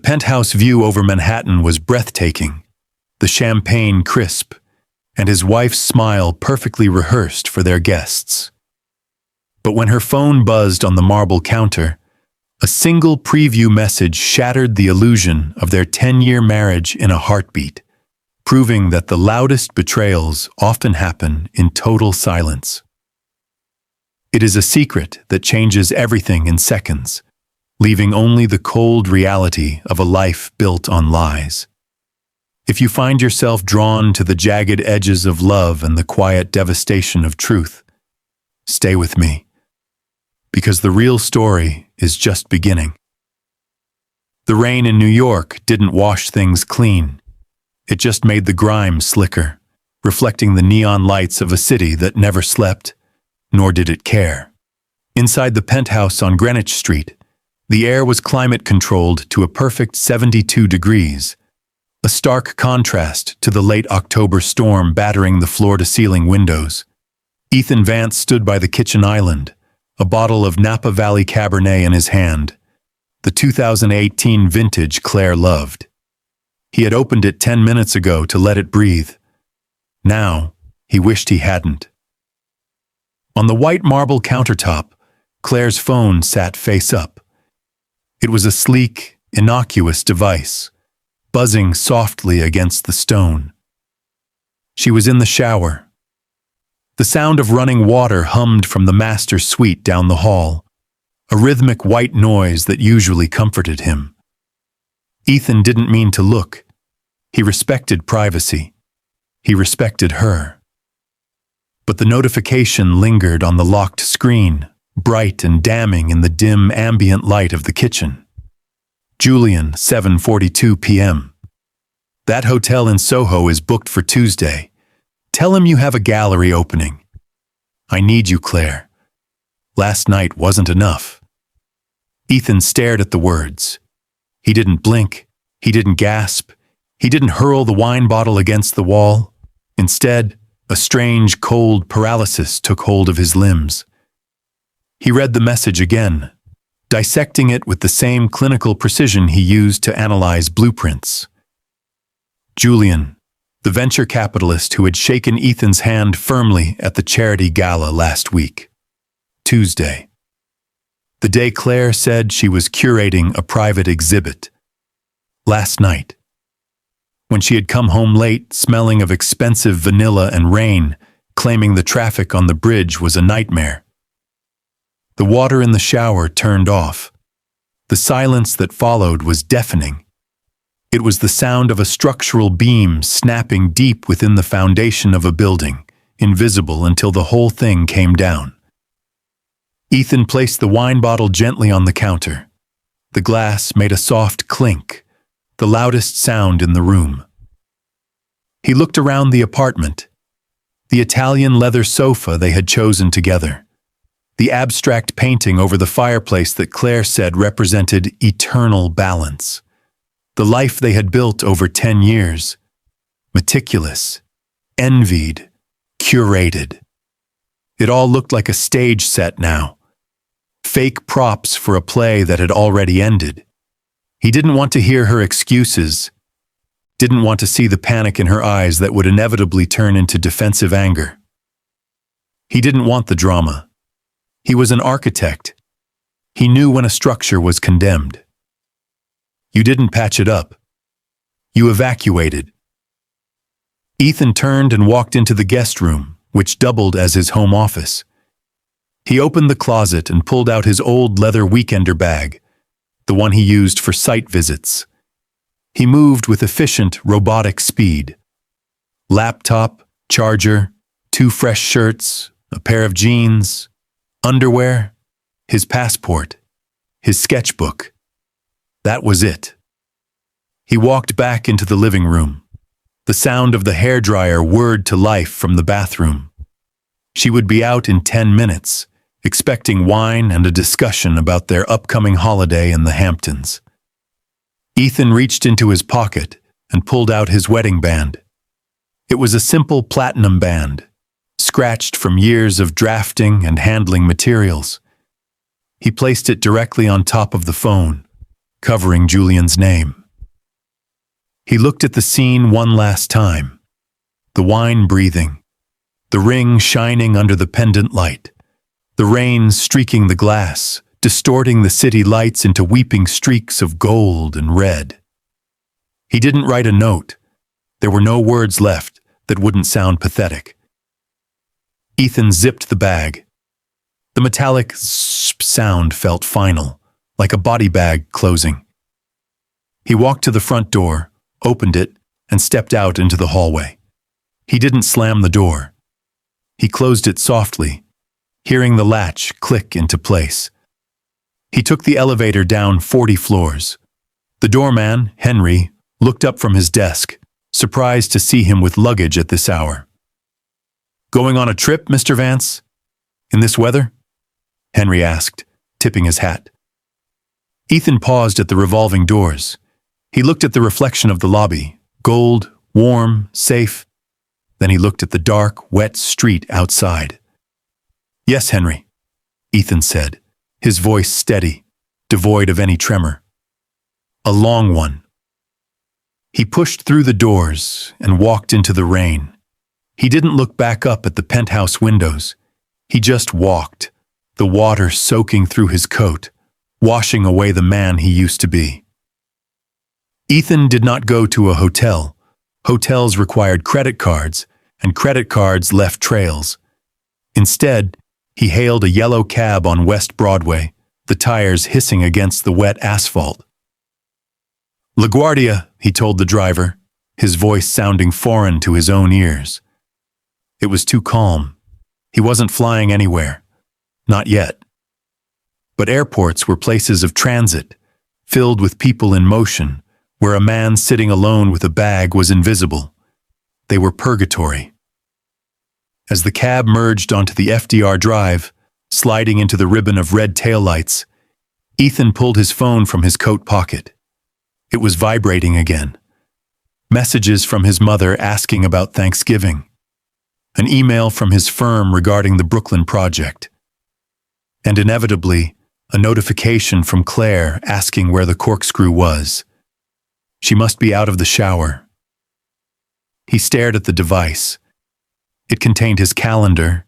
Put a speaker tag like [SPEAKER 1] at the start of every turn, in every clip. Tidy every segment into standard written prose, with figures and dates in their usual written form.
[SPEAKER 1] penthouse view over Manhattan was breathtaking, the champagne crisp, and his wife's smile perfectly rehearsed for their guests. But when her phone buzzed on the marble counter, a single preview message shattered the illusion of their 10-year marriage in a heartbeat, proving that the loudest betrayals often happen in total silence. It is a secret that changes everything in seconds, leaving only the cold reality of a life built on lies. If you find yourself drawn to the jagged edges of love and the quiet devastation of truth, stay with me, because the real story is just beginning. The rain in New York didn't wash things clean. It just made the grime slicker, reflecting the neon lights of a city that never slept, nor did it care. Inside the penthouse on Greenwich Street, the air was climate-controlled to a perfect 72 degrees, a stark contrast to the late October storm battering the floor-to-ceiling windows. Ethan Vance stood by the kitchen island, a bottle of Napa Valley Cabernet in his hand, the 2018 vintage Claire loved. He had opened it 10 minutes ago to let it breathe. Now, he wished he hadn't. On the white marble countertop, Claire's phone sat face up. It was a sleek, innocuous device, buzzing softly against the stone. She was in the shower. The sound of running water hummed from the master suite down the hall, a rhythmic white noise that usually comforted him. Ethan didn't mean to look. He respected privacy. He respected her. But the notification lingered on the locked screen, bright and damning in the dim ambient light of the kitchen. Julian, 7:42 p.m. That hotel in Soho is booked for Tuesday. Tell him you have a gallery opening. I need you, Claire. Last night wasn't enough. Ethan stared at the words. He didn't blink. He didn't gasp. He didn't hurl the wine bottle against the wall. Instead, a strange, cold paralysis took hold of his limbs. He read the message again, dissecting it with the same clinical precision he used to analyze blueprints. Julian, the venture capitalist who had shaken Ethan's hand firmly at the charity gala last week. Tuesday. The day Claire said she was curating a private exhibit. Last night. When she had come home late, smelling of expensive vanilla and rain, claiming the traffic on the bridge was a nightmare. The water in the shower turned off. The silence that followed was deafening. It was the sound of a structural beam snapping deep within the foundation of a building, invisible until the whole thing came down. Ethan placed the wine bottle gently on the counter. The glass made a soft clink, the loudest sound in the room. He looked around the apartment. The Italian leather sofa they had chosen together. The abstract painting over the fireplace that Claire said represented eternal balance. The life they had built over 10 years. Meticulous, envied, curated. It all looked like a stage set now. Fake props for a play that had already ended. He didn't want to hear her excuses, didn't want to see the panic in her eyes that would inevitably turn into defensive anger. He didn't want the drama. He was an architect. He knew when a structure was condemned. You didn't patch it up. You evacuated. Ethan turned and walked into the guest room, which doubled as his home office. He opened the closet and pulled out his old leather weekender bag, the one he used for site visits. He moved with efficient, robotic speed. Laptop, charger, 2 fresh shirts, a pair of jeans, underwear, his passport, his sketchbook. That was it. He walked back into the living room. The sound of the hairdryer whirred to life from the bathroom. She would be out in 10 minutes, expecting wine and a discussion about their upcoming holiday in the Hamptons. Ethan reached into his pocket and pulled out his wedding band. It was a simple platinum band, scratched from years of drafting and handling materials. He placed it directly on top of the phone, covering Julian's name. He looked at the scene one last time, the wine breathing, the ring shining under the pendant light, the rain streaking the glass, distorting the city lights into weeping streaks of gold and red. He didn't write a note. There were no words left that wouldn't sound pathetic. Ethan zipped the bag. The metallic sound felt final, like a body bag closing. He walked to the front door, opened it, and stepped out into the hallway. He didn't slam the door. He closed it softly, hearing the latch click into place. He took the elevator down 40 floors. The doorman, Henry, looked up from his desk, surprised to see him with luggage at this hour. "Going on a trip, Mr. Vance? In this weather?" Henry asked, tipping his hat. Ethan paused at the revolving doors. He looked at the reflection of the lobby, gold, warm, safe. Then he looked at the dark, wet street outside. "Yes, Henry," Ethan said, his voice steady, devoid of any tremor. "A long one." He pushed through the doors and walked into the rain. He didn't look back up at the penthouse windows. He just walked, the water soaking through his coat, washing away the man he used to be. Ethan did not go to a hotel. Hotels required credit cards, and credit cards left trails. Instead, he hailed a yellow cab on West Broadway, the tires hissing against the wet asphalt. "LaGuardia," he told the driver, his voice sounding foreign to his own ears. It was too calm. He wasn't flying anywhere. Not yet. But airports were places of transit, filled with people in motion, where a man sitting alone with a bag was invisible. They were purgatory. As the cab merged onto the FDR Drive, sliding into the ribbon of red taillights, Ethan pulled his phone from his coat pocket. It was vibrating again. Messages from his mother asking about Thanksgiving. An email from his firm regarding the Brooklyn project. And inevitably, a notification from Claire asking where the corkscrew was. She must be out of the shower. He stared at the device. It contained his calendar,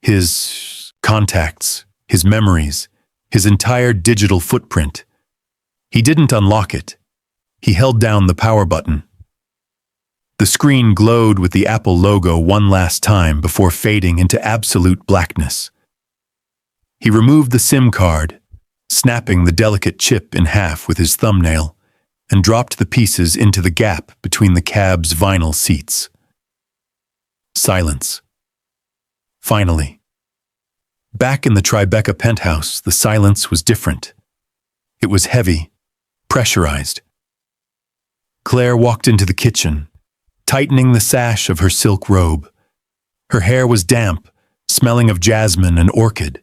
[SPEAKER 1] his contacts, his memories, his entire digital footprint. He didn't unlock it. He held down the power button. The screen glowed with the Apple logo one last time before fading into absolute blackness. He removed the SIM card, snapping the delicate chip in half with his thumbnail, and dropped the pieces into the gap between the cab's vinyl seats. Silence. Finally. Back in the Tribeca penthouse, the silence was different. It was heavy, pressurized. Claire walked into the kitchen, tightening the sash of her silk robe. Her hair was damp, smelling of jasmine and orchid.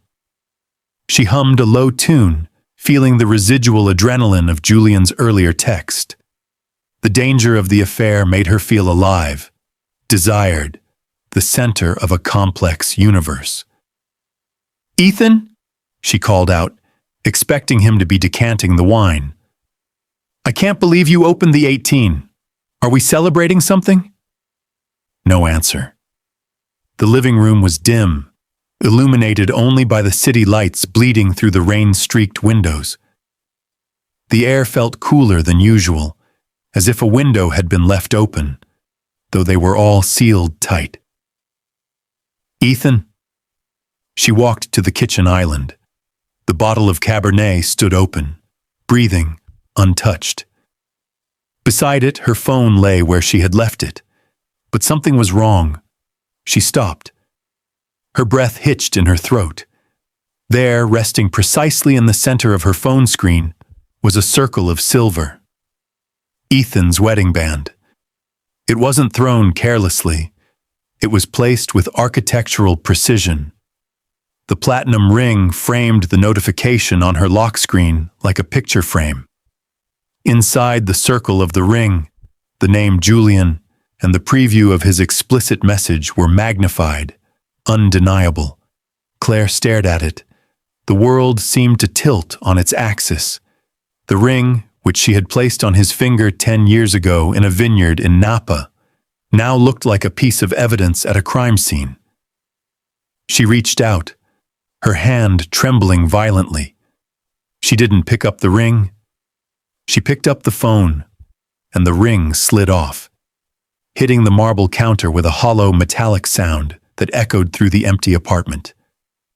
[SPEAKER 1] She hummed a low tune, feeling the residual adrenaline of Julian's earlier text. The danger of the affair made her feel alive, desired, the center of a complex universe. "Ethan?" she called out, expecting him to be decanting the wine. "I can't believe you opened the 18. Are we celebrating something?" No answer. The living room was dim, illuminated only by the city lights bleeding through the rain-streaked windows. The air felt cooler than usual, as if a window had been left open, though they were all sealed tight. "Ethan?" She walked to the kitchen island. The bottle of Cabernet stood open, breathing, untouched. Beside it, her phone lay where she had left it. But something was wrong. She stopped. Her breath hitched in her throat. There, resting precisely in the center of her phone screen, was a circle of silver. Ethan's wedding band. It wasn't thrown carelessly. It was placed with architectural precision. The platinum ring framed the notification on her lock screen like a picture frame. Inside the circle of the ring, the name Julian and the preview of his explicit message were magnified, undeniable. Claire stared at it. The world seemed to tilt on its axis. The ring, which she had placed on his finger 10 years ago in a vineyard in Napa, now looked like a piece of evidence at a crime scene. She reached out, her hand trembling violently. She didn't pick up the ring. She picked up the phone, and the ring slid off, hitting the marble counter with a hollow metallic sound that echoed through the empty apartment.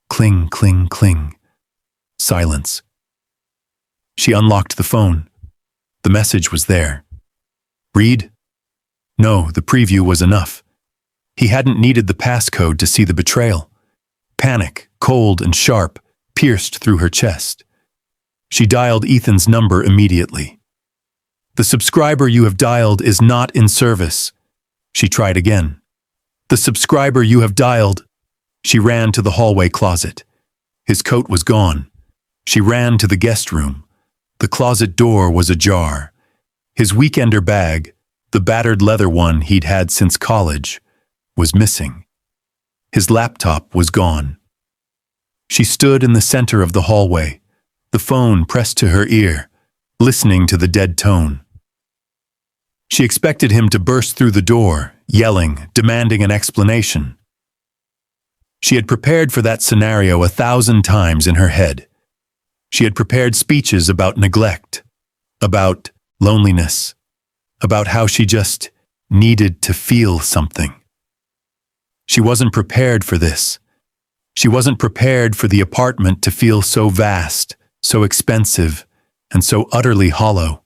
[SPEAKER 1] Cling, cling, cling. Silence. She unlocked the phone. The message was there. Read? No, the preview was enough. He hadn't needed the passcode to see the betrayal. Panic, cold and sharp, pierced through her chest. She dialed Ethan's number immediately. The subscriber you have dialed is not in service. She tried again. The subscriber you have dialed. She ran to the hallway closet. His coat was gone. She ran to the guest room. The closet door was ajar. His weekender bag, the battered leather one he'd had since college, was missing. His laptop was gone. She stood in the center of the hallway, the phone pressed to her ear, listening to the dead tone. She expected him to burst through the door, yelling, demanding an explanation. She had prepared for that scenario 1,000 times in her head. She had prepared speeches about neglect, about loneliness, about how she just needed to feel something. She wasn't prepared for this. She wasn't prepared for the apartment to feel so vast, so expensive, and so utterly hollow.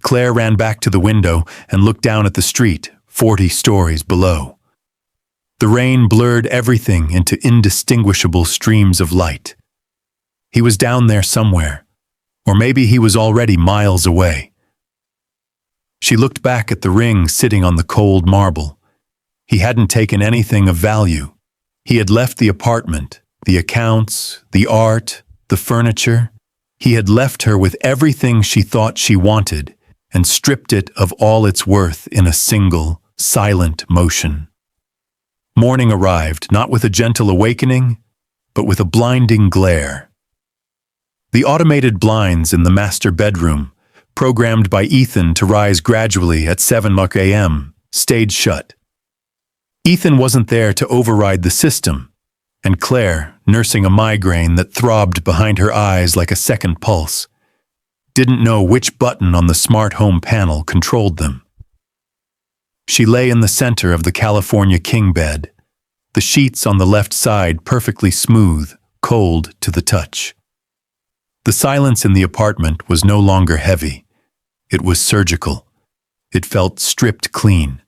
[SPEAKER 1] Claire ran back to the window and looked down at the street, 40 stories below. The rain blurred everything into indistinguishable streams of light. He was down there somewhere, or maybe he was already miles away. She looked back at the ring sitting on the cold marble. He hadn't taken anything of value. He had left the apartment, the accounts, the art, the furniture. He had left her with everything she thought she wanted and stripped it of all its worth in a single, silent motion. Morning arrived, not with a gentle awakening, but with a blinding glare. The automated blinds in the master bedroom, programmed by Ethan to rise gradually at 7 a.m., stayed shut. Ethan wasn't there to override the system, and Claire, nursing a migraine that throbbed behind her eyes like a second pulse, didn't know which button on the smart home panel controlled them. She lay in the center of the California king bed, the sheets on the left side perfectly smooth, cold to the touch. The silence in the apartment was no longer heavy. It was surgical. It felt stripped clean.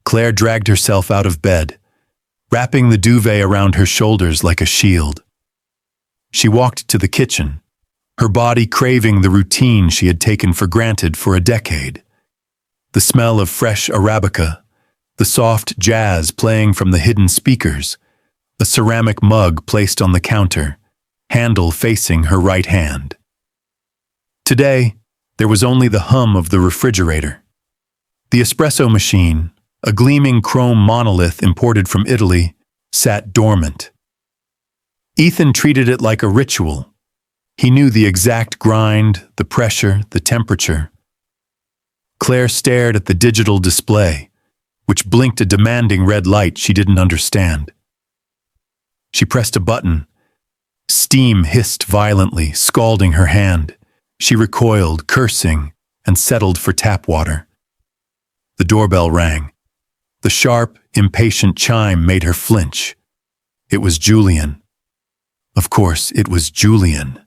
[SPEAKER 1] Claire dragged herself out of bed, wrapping the duvet around her shoulders like a shield. She walked to the kitchen, her body craving the routine she had taken for granted for a decade. The smell of fresh Arabica, the soft jazz playing from the hidden speakers, a ceramic mug placed on the counter, handle facing her right hand. Today, there was only the hum of the refrigerator. The espresso machine, a gleaming chrome monolith imported from Italy, sat dormant. Ethan treated it like a ritual. He knew the exact grind, the pressure, the temperature. Claire stared at the digital display, which blinked a demanding red light she didn't understand. She pressed a button. Steam hissed violently, scalding her hand. She recoiled, cursing, and settled for tap water. The doorbell rang. The sharp, impatient chime made her flinch. It was Julian. Of course, it was Julian.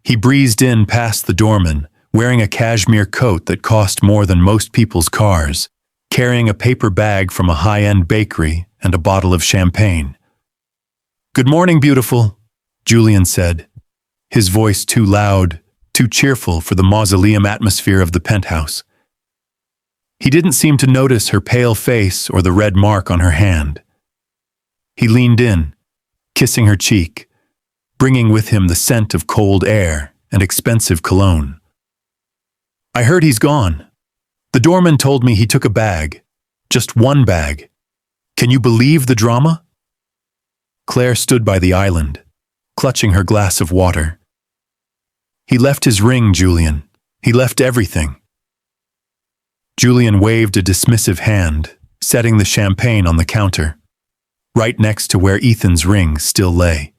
[SPEAKER 1] He breezed in past the doorman, wearing a cashmere coat that cost more than most people's cars, carrying a paper bag from a high-end bakery and a bottle of champagne. "Good morning, beautiful," Julian said, his voice too loud, too cheerful for the mausoleum atmosphere of the penthouse. He didn't seem to notice her pale face or the red mark on her hand. He leaned in, kissing her cheek, bringing with him the scent of cold air and expensive cologne. "I heard he's gone. The doorman told me he took a bag. Just one bag. Can you believe the drama?" Claire stood by the island, clutching her glass of water. He left his ring, Julian. He left everything. Julian waved a dismissive hand, setting the champagne on the counter, right next to where Ethan's ring still lay.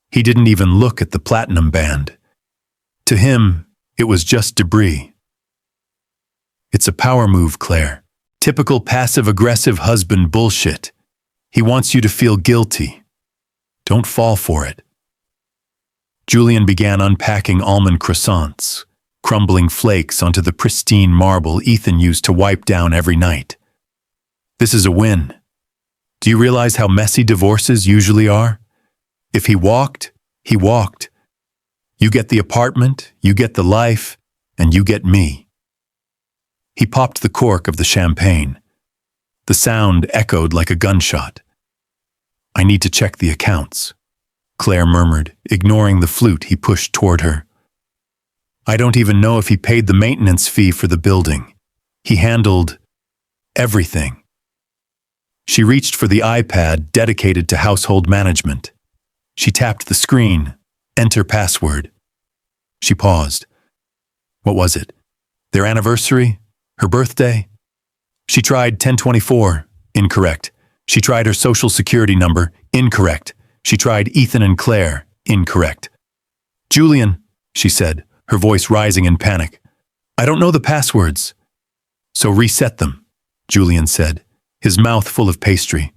[SPEAKER 1] He didn't even look at the platinum band. To him, it was just debris. It's a power move, Claire. Typical passive-aggressive husband bullshit. He wants you to feel guilty. Don't fall for it. Julian began unpacking almond croissants, crumbling flakes onto the pristine marble Ethan used to wipe down every night. This is a win. Do you realize how messy divorces usually are? If he walked, he walked. You get the apartment, you get the life, and you get me. He popped the cork of the champagne. The sound echoed like a gunshot. I need to check the accounts, Claire murmured, ignoring the flute he pushed toward her. I don't even know if he paid the maintenance fee for the building. He handled everything. She reached for the iPad dedicated to household management. She tapped the screen. Enter password. She paused. What was it? Their anniversary? Her birthday? She tried 1024. Incorrect. She tried her social security number. Incorrect. She tried Ethan and Claire. Incorrect. Julian, she said, her voice rising in panic. I don't know the passwords. So reset them, Julian said, his mouth full of pastry.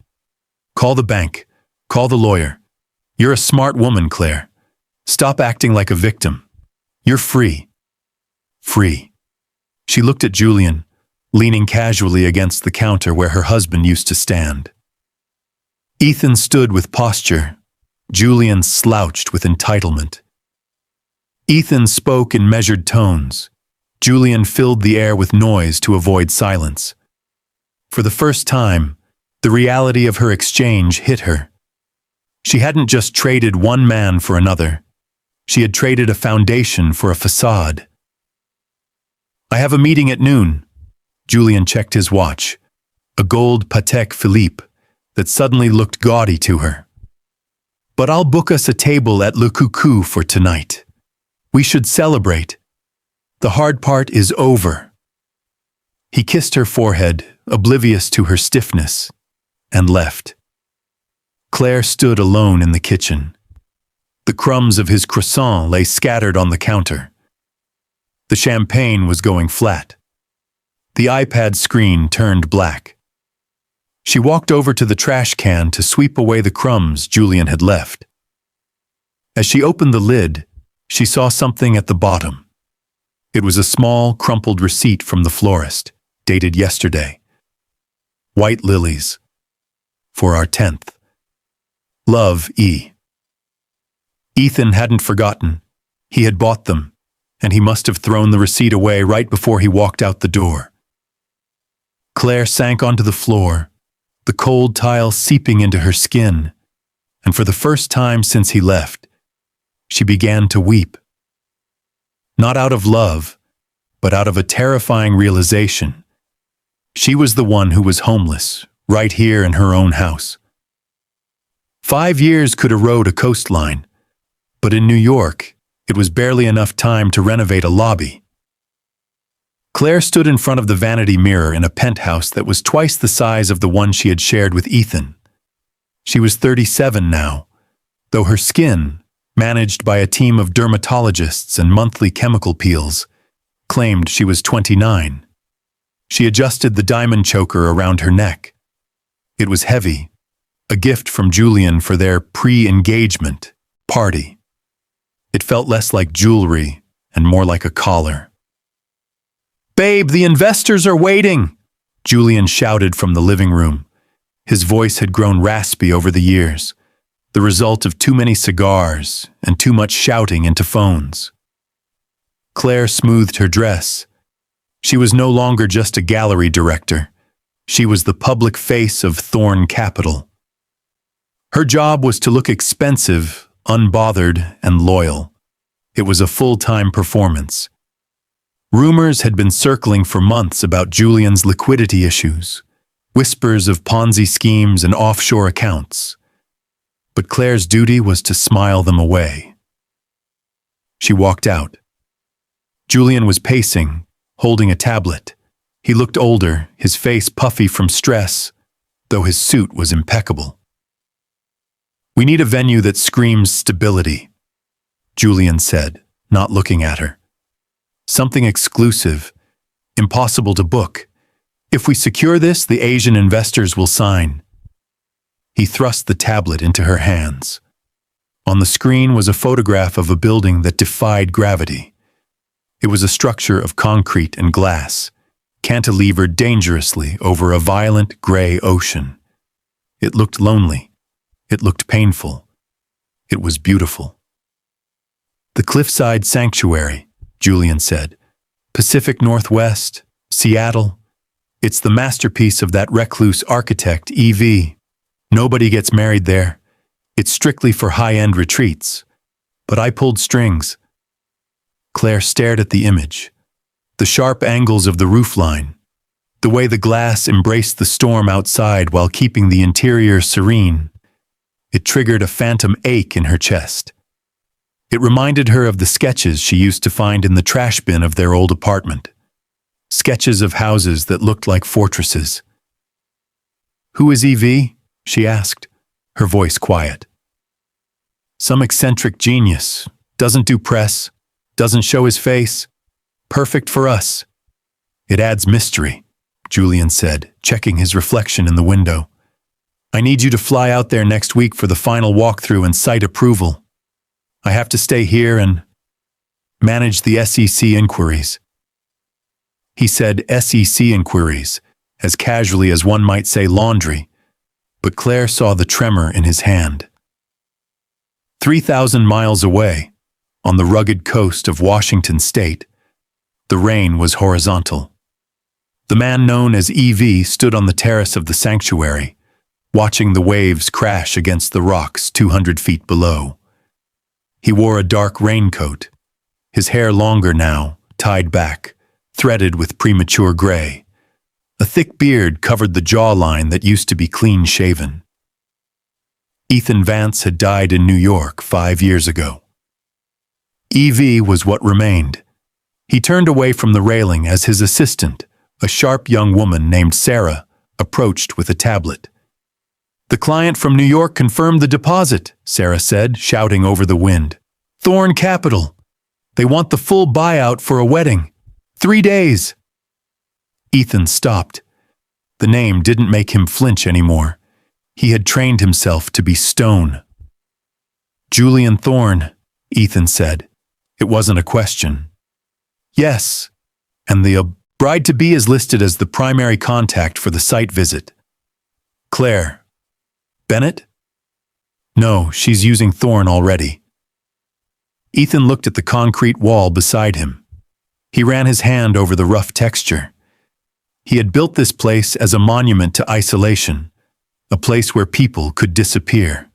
[SPEAKER 1] Call the bank. Call the lawyer. You're a smart woman, Claire. Stop acting like a victim. You're free. Free. She looked at Julian, leaning casually against the counter where her husband used to stand. Ethan stood with posture. Julian slouched with entitlement. Ethan spoke in measured tones. Julian filled the air with noise to avoid silence. For the first time, the reality of her exchange hit her. She hadn't just traded one man for another. She had traded a foundation for a facade. I have a meeting at noon. Julian checked his watch, a gold Patek Philippe that suddenly looked gaudy to her. But I'll book us a table at Le Coucou for tonight. We should celebrate. The hard part is over. He kissed her forehead, oblivious to her stiffness, and left. Claire stood alone in the kitchen. The crumbs of his croissant lay scattered on the counter. The champagne was going flat. The iPad screen turned black. She walked over to the trash can to sweep away the crumbs Julian had left. As she opened the lid, she saw something at the bottom. It was a small, crumpled receipt from the florist, dated yesterday. White lilies. For our 10th. Love, E. Ethan hadn't forgotten. He had bought them, and he must have thrown the receipt away right before he walked out the door. Claire sank onto the floor, the cold tile seeping into her skin, and for the first time since he left, she began to weep. Not out of love, but out of a terrifying realization. She was the one who was homeless, right here in her own house. 5 years could erode a coastline, but in New York, it was barely enough time to renovate a lobby. Claire stood in front of the vanity mirror in a penthouse that was twice the size of the one she had shared with Ethan. She was 37 now, though her skin, managed by a team of dermatologists and monthly chemical peels, claimed she was 29. She adjusted the diamond choker around her neck. It was heavy, a gift from Julian for their pre-engagement party. It felt less like jewelry and more like a collar. "Babe, the investors are waiting!" Julian shouted from the living room. His voice had grown raspy over the years, the result of too many cigars and too much shouting into phones. Claire smoothed her dress. She was no longer just a gallery director. She was the public face of Thorn Capital. Her job was to look expensive, unbothered, and loyal. It was a full-time performance. Rumors had been circling for months about Julian's liquidity issues, whispers of Ponzi schemes and offshore accounts. But Claire's duty was to smile them away. She walked out, Julian was pacing, holding a tablet. He looked older, his face puffy from stress, though his suit was impeccable. "We need a venue that screams stability," Julian said, not looking at her. "Something exclusive, impossible to book. If we secure this, the Asian investors will sign." He thrust the tablet into her hands. On the screen was a photograph of a building that defied gravity. It was a structure of concrete and glass, cantilevered dangerously over a violent gray ocean. It looked lonely. It looked painful. It was beautiful. "The Cliffside Sanctuary," Julian said. "Pacific Northwest, Seattle. It's the masterpiece of that recluse architect, E.V. Nobody gets married there. It's strictly for high-end retreats. But I pulled strings." Claire stared at the image. The sharp angles of the roofline, the way the glass embraced the storm outside while keeping the interior serene. It triggered a phantom ache in her chest. It reminded her of the sketches she used to find in the trash bin of their old apartment. Sketches of houses that looked like fortresses. "Who is E.V.?" she asked, her voice quiet. "Some eccentric genius. Doesn't do press. Doesn't show his face. Perfect for us." "It adds mystery," Julian said, checking his reflection in the window. "I need you to fly out there next week for the final walkthrough and site approval. I have to stay here and manage the SEC inquiries." He said SEC inquiries, as casually as one might say laundry, but Claire saw the tremor in his hand. 3,000 miles away, on the rugged coast of Washington State, the rain was horizontal. The man known as E.V. stood on the terrace of the sanctuary, watching the waves crash against the rocks 200 feet below. He wore a dark raincoat, his hair longer now, tied back, threaded with premature gray. A thick beard covered the jawline that used to be clean-shaven. Ethan Vance had died in New York 5 years ago. E.V. was what remained. He turned away from the railing as his assistant, a sharp young woman named Sarah, approached with a tablet. "The client from New York confirmed the deposit," Sarah said, shouting over the wind. "Thorn Capital. They want the full buyout for a wedding. 3 days." Ethan stopped. The name didn't make him flinch anymore. He had trained himself to be stone. "Julian Thorn," Ethan said. It wasn't a question. "Yes, and the bride-to-be is listed as the primary contact for the site visit." "Claire. Bennett?" "No, she's using Thorn already." Ethan looked at the concrete wall beside him. He ran his hand over the rough texture. He had built this place as a monument to isolation, a place where people could disappear.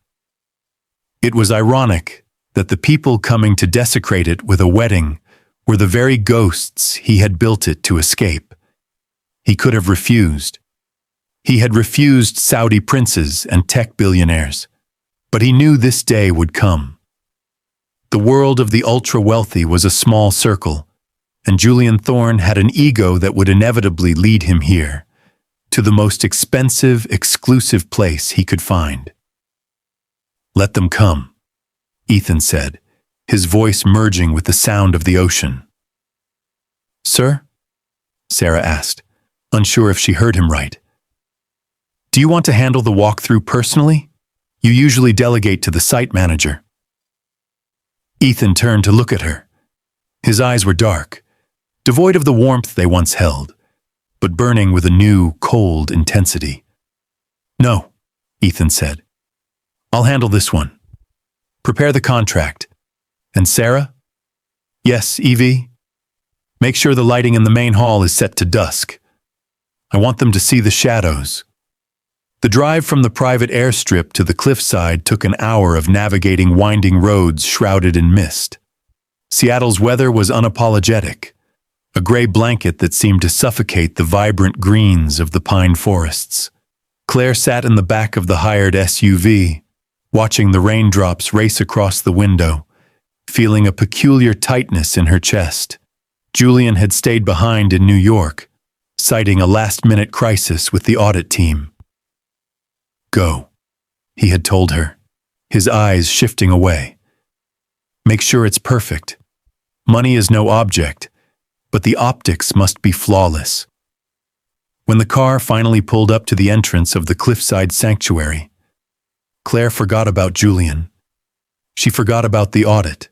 [SPEAKER 1] It was ironic that the people coming to desecrate it with a wedding were the very ghosts he had built it to escape. He could have refused. He had refused Saudi princes and tech billionaires, but he knew this day would come. The world of the ultra-wealthy was a small circle, and Julian Thorn had an ego that would inevitably lead him here, to the most expensive, exclusive place he could find. "Let them come," Ethan said, his voice merging with the sound of the ocean. "Sir?" Sarah asked, unsure if she heard him right. "Do you want to handle the walkthrough personally? You usually delegate to the site manager." Ethan turned to look at her. His eyes were dark, devoid of the warmth they once held, but burning with a new, cold intensity. "No," Ethan said. "I'll handle this one. Prepare the contract. And Sarah?" "Yes, Evie? Make sure the lighting in the main hall is set to dusk. I want them to see the shadows." The drive from the private airstrip to the cliffside took an hour of navigating winding roads shrouded in mist. Seattle's weather was unapologetic, a gray blanket that seemed to suffocate the vibrant greens of the pine forests. Claire sat in the back of the hired SUV, watching the raindrops race across the window, feeling a peculiar tightness in her chest. Julian had stayed behind in New York, citing a last-minute crisis with the audit team. "Go," he had told her, his eyes shifting away. "Make sure it's perfect. Money is no object, but the optics must be flawless." When the car finally pulled up to the entrance of the cliffside sanctuary, Claire forgot about Julian. She forgot about the audit.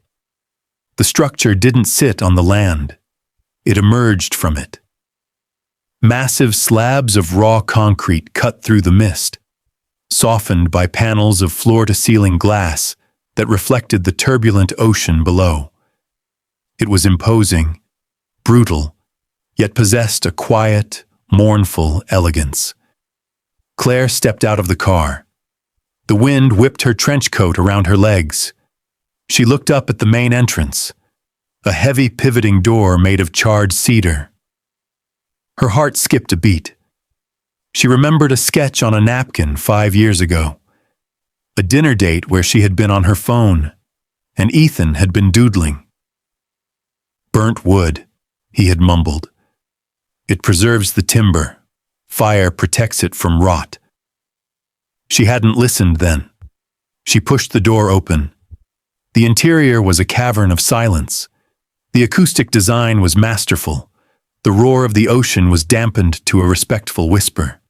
[SPEAKER 1] The structure didn't sit on the land. It emerged from it. Massive slabs of raw concrete cut through the mist, softened by panels of floor-to-ceiling glass that reflected the turbulent ocean below. It was imposing, brutal, yet possessed a quiet, mournful elegance. Claire stepped out of the car. The wind whipped her trench coat around her legs. She looked up at the main entrance, a heavy pivoting door made of charred cedar. Her heart skipped a beat. She remembered a sketch on a napkin 5 years ago, a dinner date where she had been on her phone, and Ethan had been doodling. "Burnt wood," he had mumbled. "It preserves the timber. Fire protects it from rot." She hadn't listened then. She pushed the door open. The interior was a cavern of silence. The acoustic design was masterful. The roar of the ocean was dampened to a respectful whisper.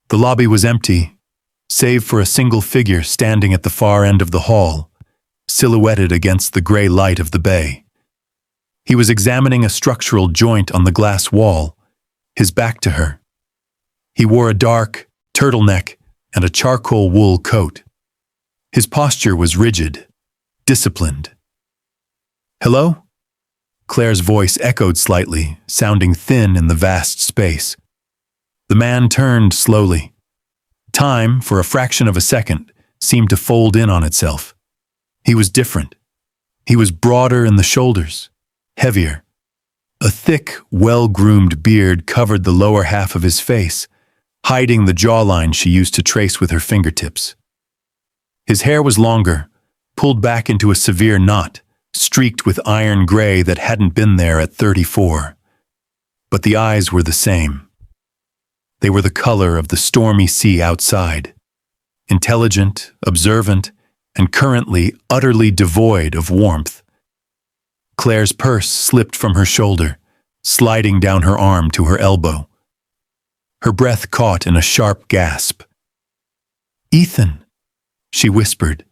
[SPEAKER 1] The lobby was empty, save for a single figure standing at the far end of the hall, silhouetted against the gray light of the bay. He was examining a structural joint on the glass wall, his back to her. He wore a dark turtleneck and a charcoal wool coat. His posture was rigid, disciplined. "Hello?" Claire's voice echoed slightly, sounding thin in the vast space. The man turned slowly. Time, for a fraction of a second, seemed to fold in on itself. He was different. He was broader in the shoulders, heavier. A thick, well-groomed beard covered the lower half of his face, hiding the jawline she used to trace with her fingertips. His hair was longer, pulled back into a severe knot, streaked with iron gray that hadn't been there at 34. But the eyes were the same. They were the color of the stormy sea outside, intelligent, observant, and currently utterly devoid of warmth. Claire's purse slipped from her shoulder, sliding down her arm to her elbow. Her breath caught in a sharp gasp. "Ethan," she whispered,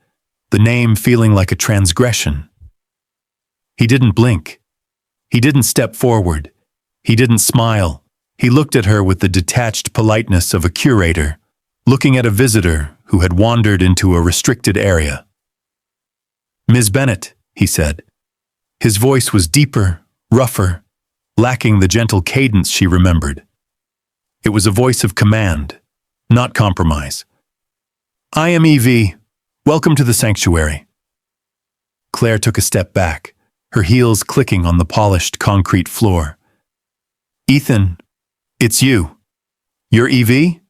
[SPEAKER 1] the name feeling like a transgression. He didn't blink. He didn't step forward. He didn't smile. He looked at her with the detached politeness of a curator, looking at a visitor who had wandered into a restricted area. "Ms. Bennett," he said. His voice was deeper, rougher, lacking the gentle cadence she remembered. It was a voice of command, not compromise. "I am Evie. Welcome to the sanctuary." Claire took a step back, her heels clicking on the polished concrete floor. "Ethan, it's you. You're Evie?"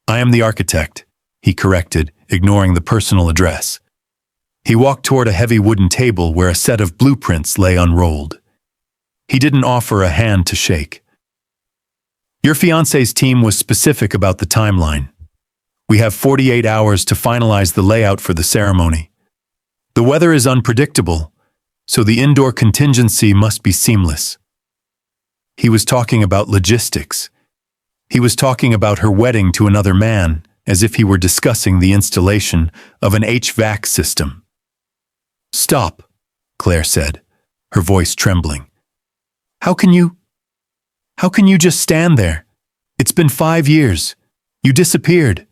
[SPEAKER 1] "I am the architect," he corrected, ignoring the personal address. He walked toward a heavy wooden table where a set of blueprints lay unrolled. He didn't offer a hand to shake. "Your fiancé's team was specific about the timeline. We have 48 hours to finalize the layout for the ceremony. The weather is unpredictable, so the indoor contingency must be seamless." He was talking about logistics. He was talking about her wedding to another man, as if he were discussing the installation of an HVAC system. "Stop," Claire said, her voice trembling. How can you just stand there? It's been 5 years. You disappeared."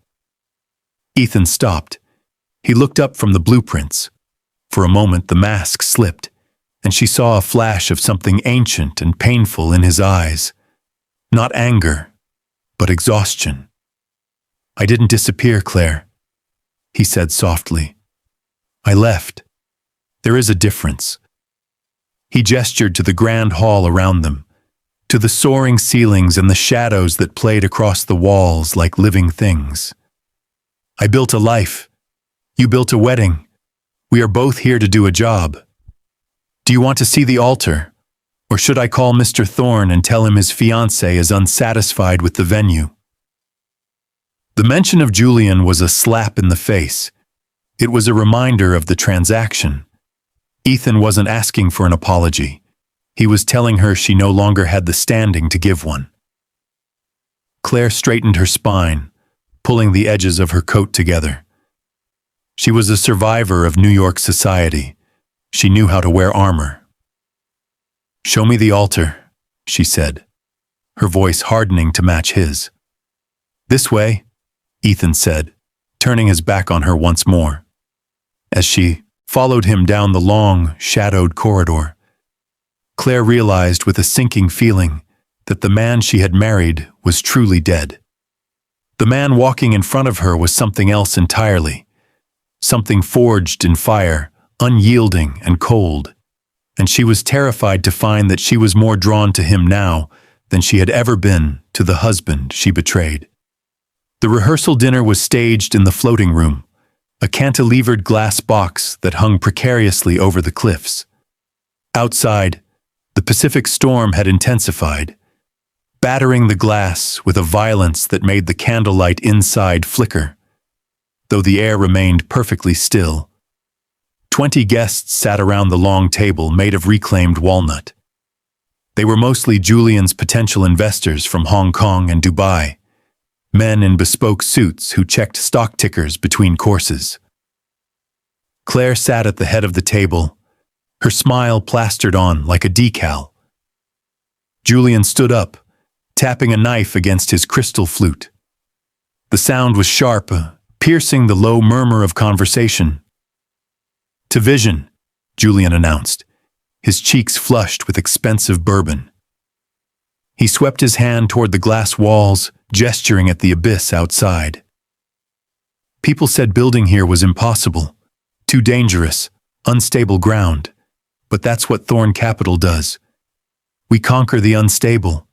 [SPEAKER 1] Ethan stopped. He looked up from the blueprints. For a moment the mask slipped, and she saw a flash of something ancient and painful in his eyes. Not anger, but exhaustion. "I didn't disappear, Claire," he said softly. "I left. There is a difference." He gestured to the grand hall around them, to the soaring ceilings and the shadows that played across the walls like living things. "I built a life. You built a wedding. We are both here to do a job. Do you want to see the altar, Or should I call Mr. Thorne and tell him his fiancée is unsatisfied with the venue? The mention of Julian was a slap in the face. It was a reminder of the transaction. Ethan wasn't asking for an apology. He was telling her she no longer had the standing to give one. Claire straightened her spine, pulling the edges of her coat together. She was a survivor of New York society. She knew how to wear armor. "Show me the altar," she said, her voice hardening to match his. "This way," Ethan said, turning his back on her once more. As she followed him down the long, shadowed corridor, Claire realized with a sinking feeling that the man she had married was truly dead. The man walking in front of her was something else entirely, something forged in fire, unyielding and cold, and she was terrified to find that she was more drawn to him now than she had ever been to the husband she betrayed. The rehearsal dinner was staged in the floating room, a cantilevered glass box that hung precariously over the cliffs. Outside, the Pacific storm had intensified, battering the glass with a violence that made the candlelight inside flicker. Though the air remained perfectly still, 20 guests sat around the long table made of reclaimed walnut. They were mostly Julian's potential investors from Hong Kong and Dubai, men in bespoke suits who checked stock tickers between courses. Claire sat at the head of the table, her smile plastered on like a decal. Julian stood up, tapping a knife against his crystal flute. The sound was sharp, piercing the low murmur of conversation. "To vision," Julian announced, his cheeks flushed with expensive bourbon. He swept his hand toward the glass walls, gesturing at the abyss outside. "People said building here was impossible, too dangerous, unstable ground. But that's what Thorne Capital does. We conquer the unstable.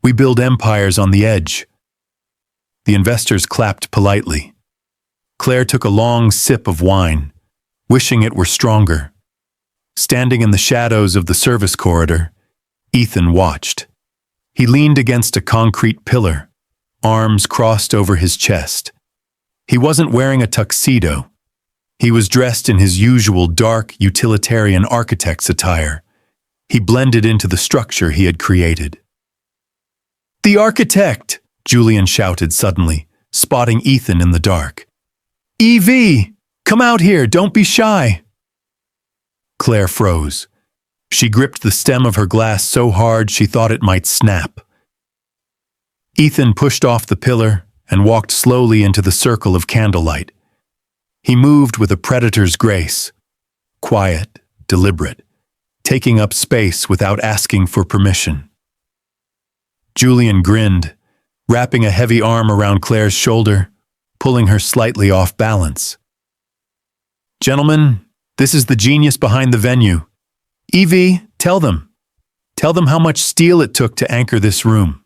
[SPEAKER 1] We build empires on the edge." The investors clapped politely. Claire took a long sip of wine, wishing it were stronger. Standing in the shadows of the service corridor, Ethan watched. He leaned against a concrete pillar, arms crossed over his chest. He wasn't wearing a tuxedo. He was dressed in his usual dark, utilitarian architect's attire. He blended into the structure he had created. "The architect!" Julian shouted suddenly, spotting Ethan in the dark. "EV! Come out here, don't be shy!" Claire froze. She gripped the stem of her glass so hard she thought it might snap. Ethan pushed off the pillar and walked slowly into the circle of candlelight. He moved with a predator's grace, quiet, deliberate, taking up space without asking for permission. Julian grinned, wrapping a heavy arm around Claire's shoulder, pulling her slightly off balance. "Gentlemen, this is the genius behind the venue. Evie, tell them. Tell them how much steel it took to anchor this room.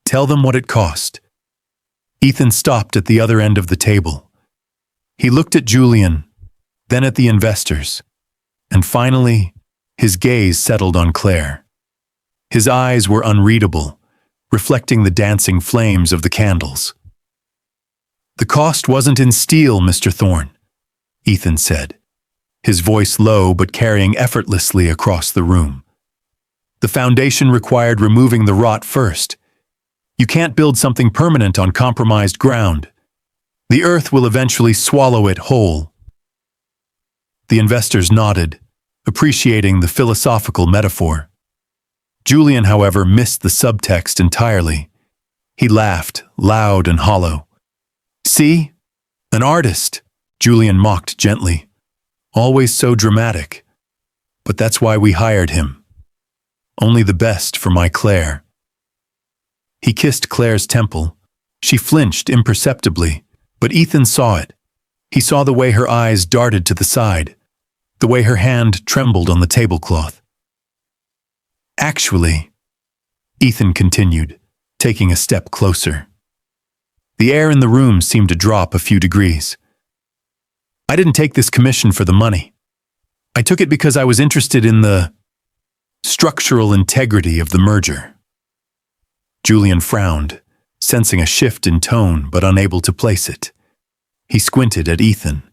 [SPEAKER 1] Tell them what it cost." Ethan stopped at the other end of the table. He looked at Julian, then at the investors, and finally, his gaze settled on Claire. His eyes were unreadable, reflecting the dancing flames of the candles. "The cost wasn't in steel, Mr. Thorne," Ethan said, his voice low but carrying effortlessly across the room. "The foundation required removing the rot first. You can't build something permanent on compromised ground. The earth will eventually swallow it whole." The investors nodded, appreciating the philosophical metaphor. Julian, however, missed the subtext entirely. He laughed, loud and hollow. "See? An artist," Julian mocked gently. "Always so dramatic. But that's why we hired him. Only the best for my Claire." He kissed Claire's temple. She flinched imperceptibly, but Ethan saw it. He saw the way her eyes darted to the side, the way her hand trembled on the tablecloth. "Actually," Ethan continued, taking a step closer. The air in the room seemed to drop a few degrees. "I didn't take this commission for the money. I took it because I was interested in the structural integrity of the merger. Julian frowned, sensing a shift in tone but unable to place it. He squinted at Ethan.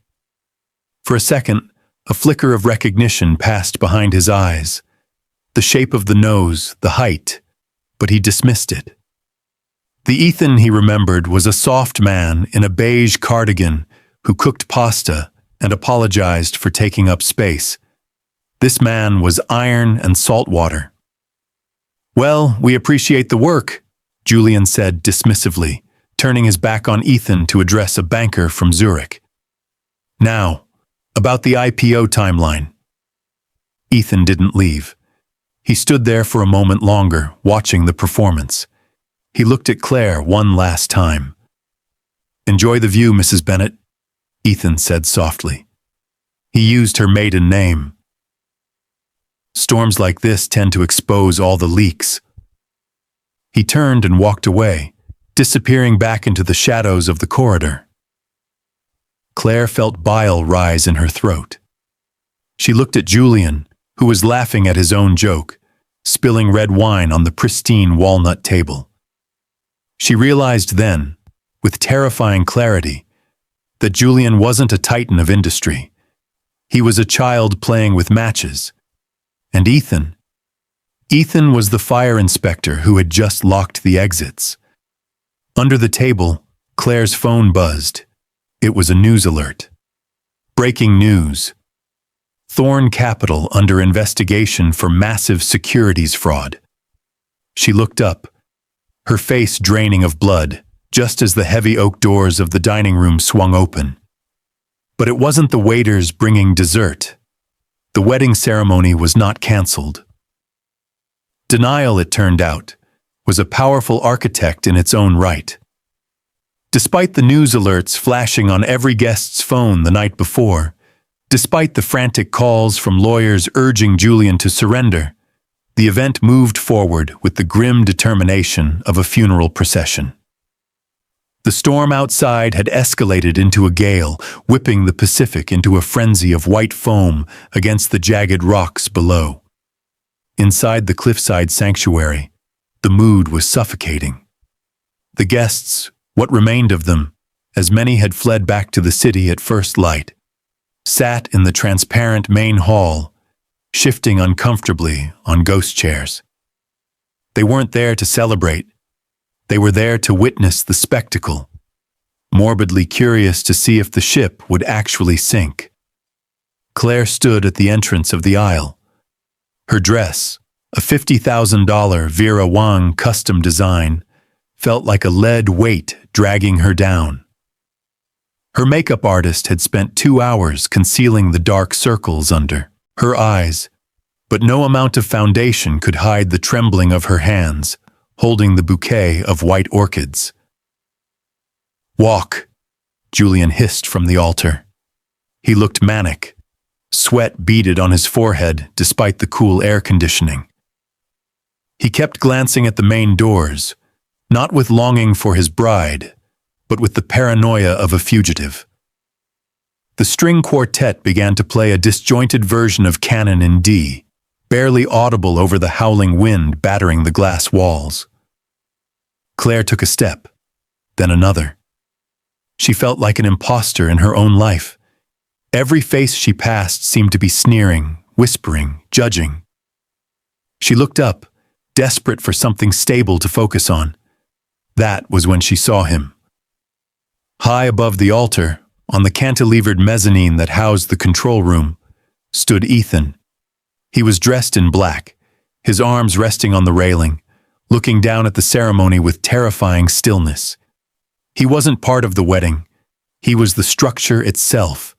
[SPEAKER 1] For a second, a flicker of recognition passed behind his eyes. The shape of the nose, the height, but he dismissed it. The Ethan he remembered was a soft man in a beige cardigan who cooked pasta and apologized for taking up space. This man was iron and salt water. "Well, we appreciate the work," Julian said dismissively, turning his back on Ethan to address a banker from Zurich. "Now, about the IPO timeline." Ethan didn't leave. He stood there for a moment longer, watching the performance. He looked at Claire one last time. "Enjoy the view, Mrs. Bennett," Ethan said softly. He used her maiden name. Storms like this tend to expose all the leaks. He turned and walked away, disappearing back into the shadows of the corridor. Claire felt bile rise in her throat. She looked at Julian, who was laughing at his own joke, spilling red wine on the pristine walnut table. She realized then, with terrifying clarity, that Julian wasn't a titan of industry. He was a child playing with matches. And Ethan was the fire inspector who had just locked the exits. Under the table, Claire's phone buzzed. It was a news alert. Breaking news. Thorn Capital under investigation for massive securities fraud. She looked up, her face draining of blood, just as the heavy oak doors of the dining room swung open. But it wasn't the waiters bringing dessert. The wedding ceremony was not cancelled. Denial, it turned out, was a powerful architect in its own right. Despite the news alerts flashing on every guest's phone the night before, despite the frantic calls from lawyers urging Julian to surrender, the event moved forward with the grim determination of a funeral procession. The storm outside had escalated into a gale, whipping the Pacific into a frenzy of white foam against the jagged rocks below. Inside the cliffside sanctuary, the mood was suffocating. The guests, what remained of them, as many had fled back to the city at first light, sat in the transparent main hall, shifting uncomfortably on ghost chairs. They weren't there to celebrate. They were there to witness the spectacle, morbidly curious to see if the ship would actually sink. Claire stood at the entrance of the aisle. Her dress, a $50,000 Vera Wang custom design, felt like a lead weight dragging her down. Her makeup artist had spent 2 hours concealing the dark circles under her eyes, but no amount of foundation could hide the trembling of her hands, holding the bouquet of white orchids. "Walk," Julian hissed from the altar. He looked manic. Sweat beaded on his forehead despite the cool air conditioning. He kept glancing at the main doors, not with longing for his bride, but with the paranoia of a fugitive. The string quartet began to play a disjointed version of Canon in D, barely audible over the howling wind battering the glass walls. Claire took a step, then another. She felt like an imposter in her own life. Every face she passed seemed to be sneering, whispering, judging. She looked up, desperate for something stable to focus on. That was when she saw him. High above the altar, on the cantilevered mezzanine that housed the control room, stood Ethan. He was dressed in black, his arms resting on the railing, looking down at the ceremony with terrifying stillness. He wasn't part of the wedding. He was the structure itself,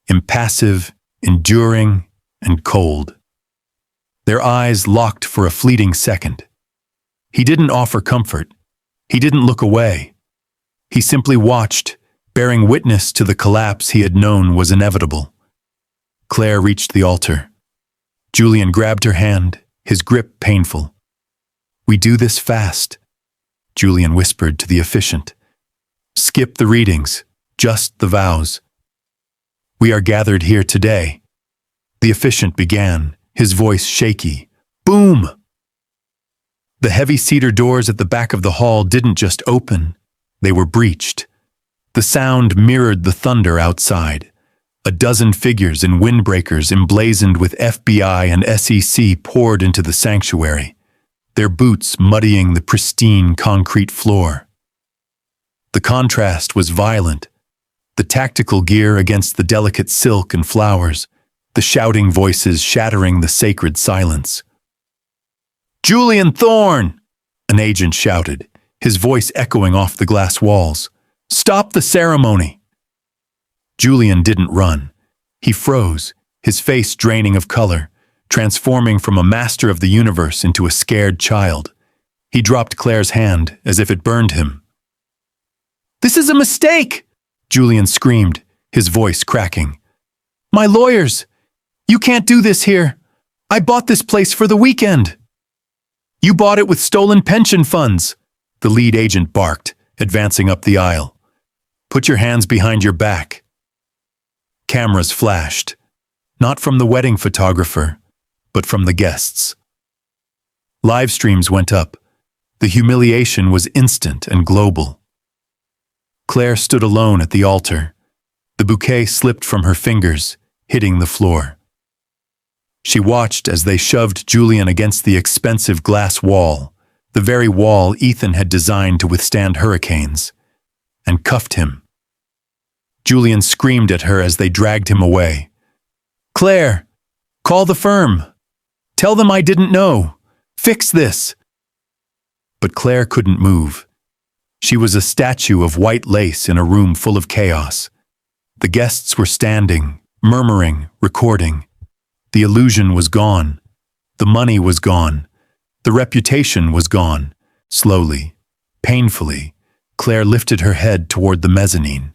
[SPEAKER 1] impassive, enduring, and cold. Their eyes locked for a fleeting second. He didn't offer comfort. He didn't look away. He simply watched, bearing witness to the collapse he had known was inevitable. Claire reached the altar. Julian grabbed her hand, his grip painful. "We do this fast," Julian whispered to the officiant. "Skip the readings, just the vows. We are gathered here today." The officiant began, his voice shaky, Boom! The heavy cedar doors at the back of the hall didn't just open, they were breached. The sound mirrored the thunder outside. A dozen figures in windbreakers emblazoned with FBI and SEC poured into the sanctuary, their boots muddying the pristine concrete floor. The contrast was violent, the tactical gear against the delicate silk and flowers, the shouting voices shattering the sacred silence. "Julian Thorne!" an agent shouted, his voice echoing off the glass walls. "Stop the ceremony!" Julian didn't run. He froze, his face draining of color, transforming from a master of the universe into a scared child. He dropped Claire's hand as if it burned him. "This is a mistake!" Julian screamed, his voice cracking. "My lawyers! You can't do this here! I bought this place for the weekend!" "You bought it with stolen pension funds," the lead agent barked, advancing up the aisle. "Put your hands behind your back." Cameras flashed, not from the wedding photographer, but from the guests. Live streams went up. The humiliation was instant and global. Claire stood alone at the altar. The bouquet slipped from her fingers, hitting the floor. She watched as they shoved Julian against the expensive glass wall, the very wall Ethan had designed to withstand hurricanes, and cuffed him. Julian screamed at her as they dragged him away. "Claire, call the firm. Tell them I didn't know. Fix this." But Claire couldn't move. She was a statue of white lace in a room full of chaos. The guests were standing, murmuring, recording. The illusion was gone. The money was gone. The reputation was gone. Slowly, painfully, Claire lifted her head toward the mezzanine.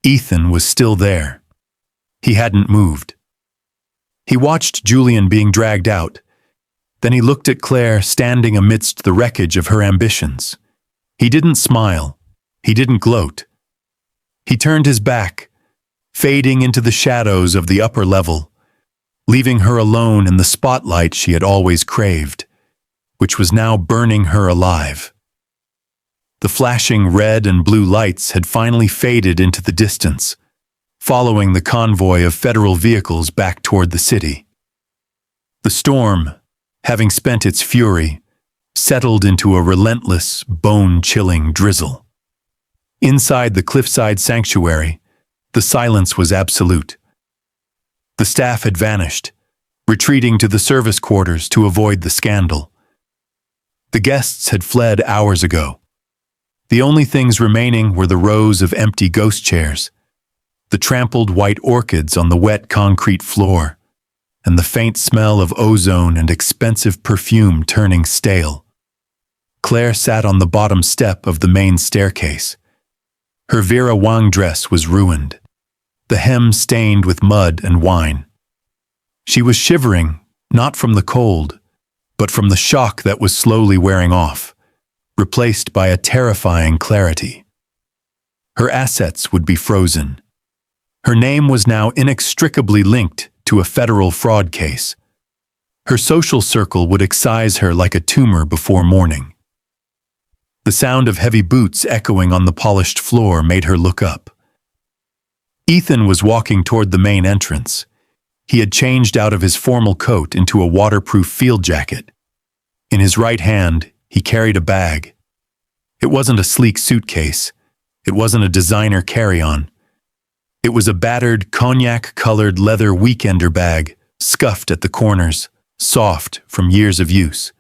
[SPEAKER 1] Ethan was still there. He hadn't moved. He watched Julian being dragged out. Then he looked at Claire standing amidst the wreckage of her ambitions. He didn't smile. He didn't gloat. He turned his back, fading into the shadows of the upper level, leaving her alone in the spotlight she had always craved, which was now burning her alive. The flashing red and blue lights had finally faded into the distance, following the convoy of federal vehicles back toward the city. The storm, having spent its fury, settled into a relentless, bone-chilling drizzle. Inside the cliffside sanctuary, the silence was absolute. The staff had vanished, retreating to the service quarters to avoid the scandal. The guests had fled hours ago. The only things remaining were the rows of empty ghost chairs, the trampled white orchids on the wet concrete floor, and the faint smell of ozone and expensive perfume turning stale. Claire sat on the bottom step of the main staircase. Her Vera Wang dress was ruined, the hem stained with mud and wine. She was shivering, not from the cold, but from the shock that was slowly wearing off, replaced by a terrifying clarity. Her assets would be frozen. Her name was now inextricably linked to a federal fraud case. Her social circle would excise her like a tumor before morning. The sound of heavy boots echoing on the polished floor made her look up. Ethan was walking toward the main entrance. He had changed out of his formal coat into a waterproof field jacket. In his right hand, he carried a bag. It wasn't a sleek suitcase. It wasn't a designer carry-on. It was a battered, cognac-colored leather weekender bag, scuffed at the corners, soft from years of use.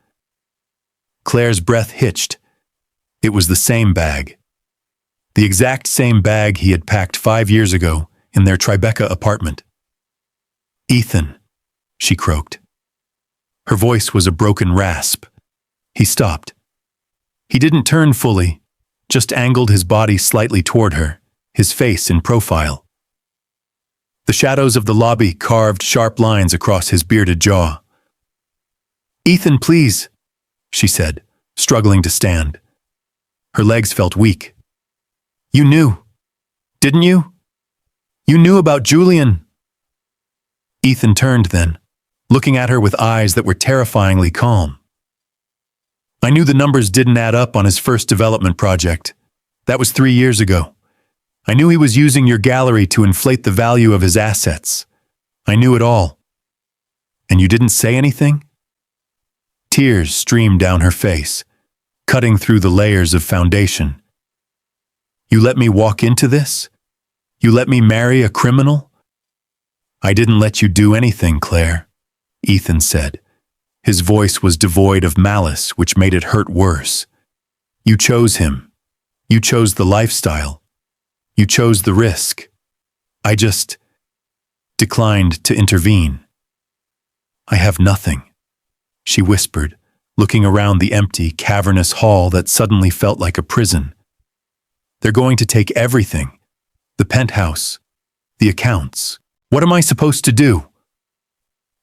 [SPEAKER 1] Claire's breath hitched. It was the same bag. The exact same bag he had packed 5 years ago in their Tribeca apartment. "Ethan," she croaked. Her voice was a broken rasp. He stopped. He didn't turn fully, just angled his body slightly toward her, his face in profile. The shadows of the lobby carved sharp lines across his bearded jaw. "Ethan, please," she said, struggling to stand. Her legs felt weak. "You knew, didn't you? You knew about Julian." Ethan turned then, looking at her with eyes that were terrifyingly calm. I knew the numbers didn't add up on his first development project. That was 3 years ago. I knew he was using your gallery to inflate the value of his assets. I knew it all. And you didn't say anything? Tears streamed down her face, cutting through the layers of foundation. You let me walk into this? You let me marry a criminal? I didn't let you do anything, Claire, Ethan said. His voice was devoid of malice, which made it hurt worse. You chose him. You chose the lifestyle. You chose the risk. I just declined to intervene. I have nothing, she whispered, looking around the empty, cavernous hall that suddenly felt like a prison. They're going to take everything. The penthouse, the accounts. What am I supposed to do?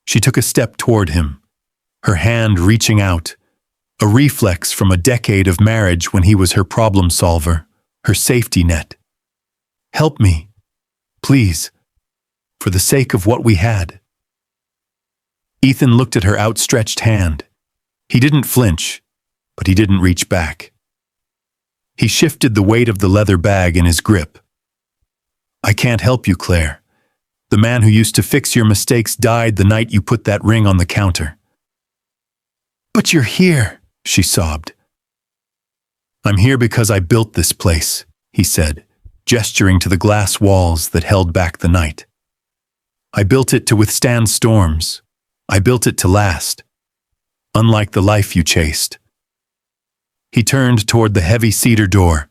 [SPEAKER 1] She took a step toward him, her hand reaching out, a reflex from a decade of marriage when he was her problem solver, her safety net. Help me, please, for the sake of what we had. Ethan looked at her outstretched hand. He didn't flinch, but he didn't reach back. He shifted the weight of the leather bag in his grip. I can't help you, Claire. The man who used to fix your mistakes died the night you put that ring on the counter. But you're here, she sobbed. I'm here because I built this place, he said, gesturing to the glass walls that held back the night. I built it to withstand storms. I built it to last, unlike the life you chased. He turned toward the heavy cedar door.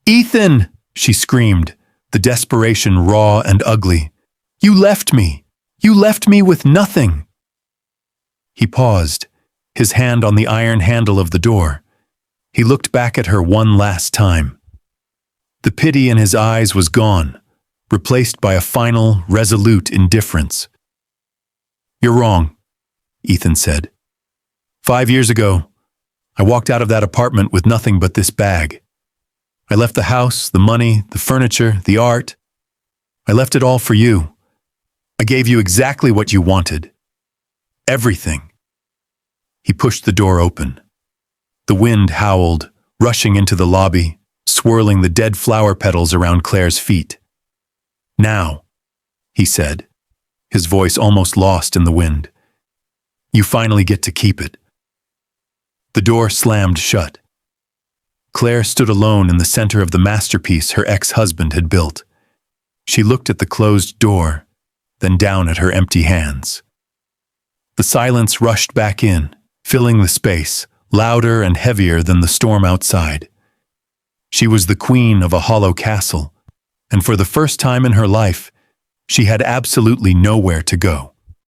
[SPEAKER 1] Ethan, she screamed, the desperation raw and ugly. You left me. You left me with nothing. He paused, his hand on the iron handle of the door. He looked back at her one last time. The pity in his eyes was gone, replaced by a final, resolute indifference. You're wrong, Ethan said. 5 years ago, I walked out of that apartment with nothing but this bag. I left the house, the money, the furniture, the art. I left it all for you. I gave you exactly what you wanted. Everything. He pushed the door open. The wind howled, rushing into the lobby, swirling the dead flower petals around Claire's feet. Now, he said, his voice almost lost in the wind. You finally get to keep it. The door slammed shut. Claire stood alone in the center of the masterpiece her ex-husband had built. She looked at the closed door, then down at her empty hands. The silence rushed back in, filling the space, louder and heavier than the storm outside. She was the queen of a hollow castle, and for the first time in her life, she had absolutely nowhere to go.